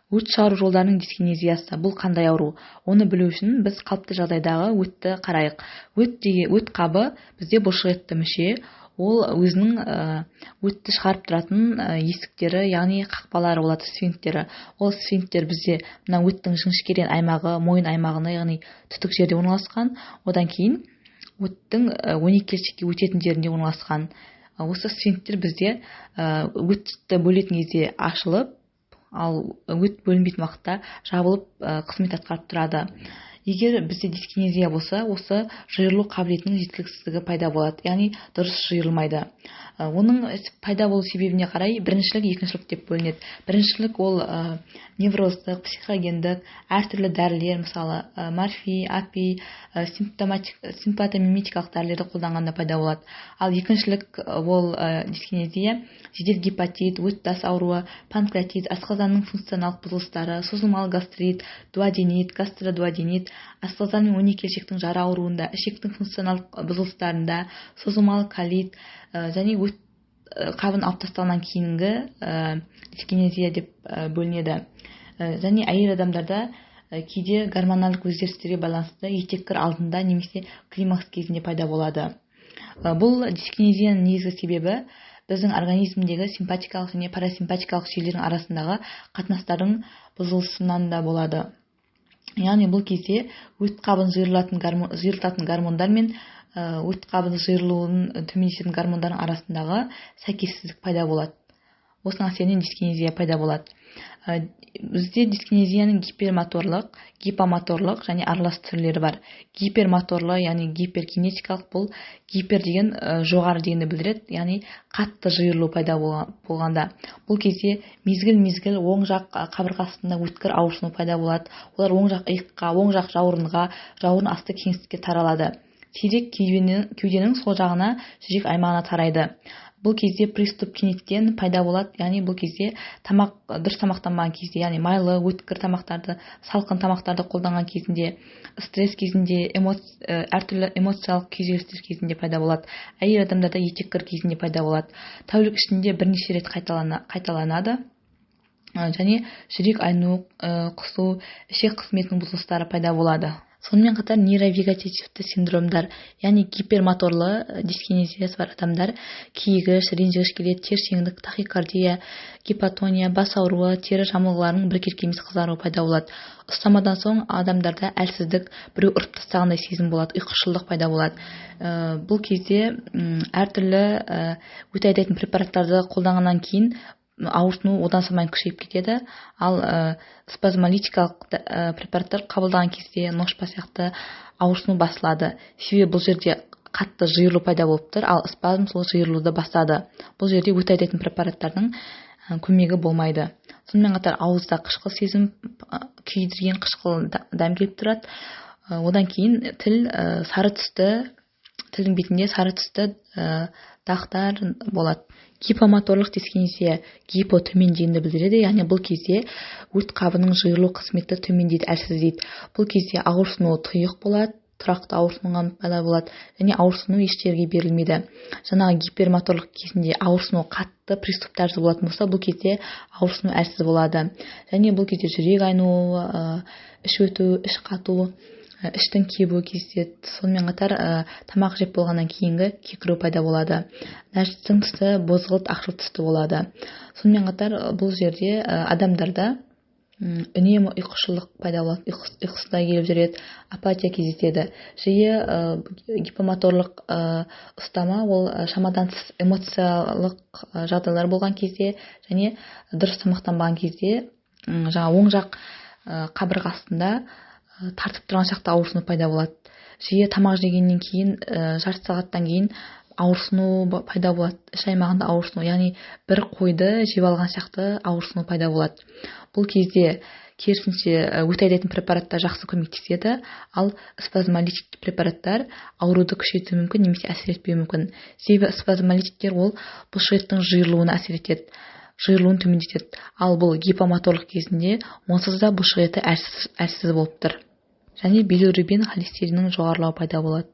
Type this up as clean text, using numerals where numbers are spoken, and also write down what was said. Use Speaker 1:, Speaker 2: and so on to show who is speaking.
Speaker 1: Өт шығару жолдарының дискинезиясы бұл қандай ауру? Оны білу үшін біз қалыпты жағдайдағы өтті қарайық. Өт қабы бізде бұлшықетті мүше, ол өзінің өтті шығарып тұратын есіктері, яғни қақпалары болады, сфинктері. Ол сфинктер бізде мына өттің жіңішкерген аймағы, мойын аймағына, яғни түтік жерде орналасқан. Одан кейін өттің 12 келшекке өтетін жерінде орналасқан. Осы сфинктер бізде өтті бөлетін кезде ашылып, ал өт бөлінбейтін уақытта жабылып қызмет атқарып тұрады. Егер бізде дискинезия болса, осы жиырылу қабілетінің жеткіліксіздігі пайда болады, яғни дұрыс жиырылмайды. Оның пайда болу себебіне қарай біріншілік, екіншілік деп бөлінеді. Біріншілік ол невроздық, психогендік, әртүрлі дәрілер, мысалы морфий, апий, симпатомиметикалық дәрілерді қолданғанда пайда болады. Ал екіншілік ол дискинезия, жедел гепатит, өт тас ауруы, панкреатит, асқазанның функционалық бұзылыстары, созылмалы гастрит, дуоденит, гастродуоденит, асқазан мен 12 келшектің жара ауруында, ішектің функционалық бұзылыстарында, созылмалы колит және өт қабын алып тастағаннан кейінгі дискинезия деп бөлінеді. Және әйел адамдарда кейде гормоналдық өзгерістерге байланысты етеккір алдында немесе климакс кезінде пайда болады. Бұл дискинезияның негізгі себебі біздің организмдегі симпатикалық және парасимпатикалық жүйелердің арасындағы қатынастардың бұзылысынан да болады. Яғни бұл кезде өт қабын жиырылтатын гормондар мен өт қабының жиырылуын төмендететін гормондардың арасындағы сәйкессіздік пайда болады. Осының әсерінен дискинезия пайда болады. Бізде дискинезияның гипермоторлық, гипомоторлық және аралас түрлері бар. Гипермоторлы, яғни гиперкинетикалық, бұл гипер деген жоғары дегенді білдіреді, яғни қатты жиырылу пайда болғанда. Бұл кезде мезгіл оң жақ қабырғасында өткір ауырсыну пайда болады. Олар оң жақ иыққа, оң жақ жауырынға, жауырын асты кеңістікке таралады. Сирек кеуденің сол жағына, жүрек аймағына тарайды. Бұл кезде приступ кенеттен пайда болады, яғни бұл кезде дұрыс тамақтанбаған кезде, яғни майлы, өткір тамақтарды, салқын тамақтарды қолданған кезінде, стресс кезінде, әртүрлі эмоциялық күйзелістер кезінде пайда болады. Әйел адамдарда етеккір кезінде пайда болады. Тәулік ішінде бірнеше рет қайталанады. Және жүрек айну, құсу, ішек қызметінің бұзылыстары пайда болады. Сонымен қатар нейровегетативті синдромдар, яғни гипермоторлы дискинезиясы бар адамдар кейігіш, ренжігіш келеді, терсеңдік, тахикардия, гипотония, бас ауруы, тері жамылғыларының біркелкі емес қызаруы пайда болады. Ұстамадан соң адамдарда әлсіздік, біреу ұрып тастағандай сезім болады, ұйқышылдық пайда болады. Бұл кезде әртүрлі өт айдайтын препараттарды қолданғаннан кейін ауырсыну одан сайын күшейіп кетеді. Ал спазмолитикалық препараттар қабылдаған кезде ношпа сияқты ауырсыну басылады. Себебі бұл жерде қатты жиырылу пайда болып тұр, ал спазм сол жиырылуды басады. Бұл жерде өт айдайтын препараттардың көмегі болмайды. Сонымен қатар ауызда қышқыл сезім, күйдірген қышқыл дәм келіп тұрады. Одан кейін тілдің бетінде сары түсті дақтар болады. Гипомоторлық дискинезия, гипо төмен дегенді білдіреді, яғни бұл кезде өт қабының жиырылу қызметі төмендейді, әлсіздейді. Бұл кезде ауырсыну тұйық болады, тұрақты ауырсынуға пайда болады, және ауырсыну ештерге берілмейді. Жаңағы гипермоторлық кезінде ауырсыну қатты приступ тәрізді болатын болса, бұл кезде ауырсыну әлсіз болады. Және бұл кезде жүрек айнуы, іш өту, іш қату, іштің кебуі кездеседі. Сонымен қатар тамақ жеп болғаннан кейінгі кекіру пайда болады. Нәжістің түсі бозғылт ақшыл түсті болады. Сонымен қатар бұл жерде адамдарда үнемі ұйқышылық пайда болады, ұйқысына келіп жүреді, апатия кездеседі. Жиі гипомоторлық ұстама ол шамадан тыс эмоциялық жағдайлар болған кезде және дұрыс тамақтанбаған кезде оң жақ қабырғасында тартып тұрған шақта ауырсыну пайда болады. Жиі тамақ жегеннен кейін, жарты сағаттан кейін ауырсыну пайда болады. Іш аймағында ауырсыну, яғни бір қойды жеп алған сияқты ауырсыну пайда болады. Бұл кезде керісінше өт айдайтын препараттар жақсы көмектеседі, ал спазмолитик препараттар ауруды күшейтуі мүмкін немесе әсер етпеуі мүмкін. Себебі спазмолитиктер ол бұлшықеттің жиырылуына әсер етеді, жиырылуын төмендетеді. Ал бұл гипомоторлық кезінде онсыз да бұлшық еті әлсіз болып тұр. Және билирубин холестериннің жоғарылауы пайда болады.